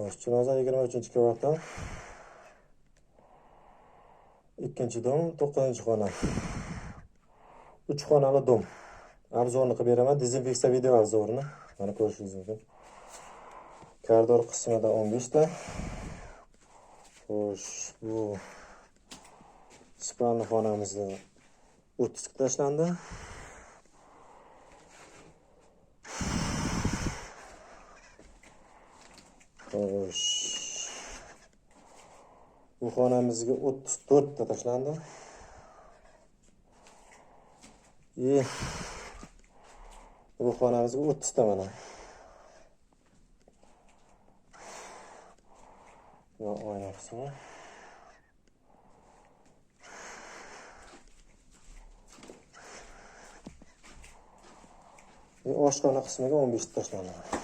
Xo'sh, Chilonzor 23-qavatdan ikkinchi dom, 9-xona. 3 xonali dom. Obzorni qilib beraman, dezinfeksiya video obzorini. Mana ko'rishingiz mumkin. Koridor qismida 15 ta. Xo'sh, bu spalni xonamizda o't chiqib tashlandi. Xo'sh, bu xonamizga 34 ta tashlandi. Bu xonamizga 30 ta mana. Bu oyna qismi. Oshxona qismiga 15 ta tashlandi.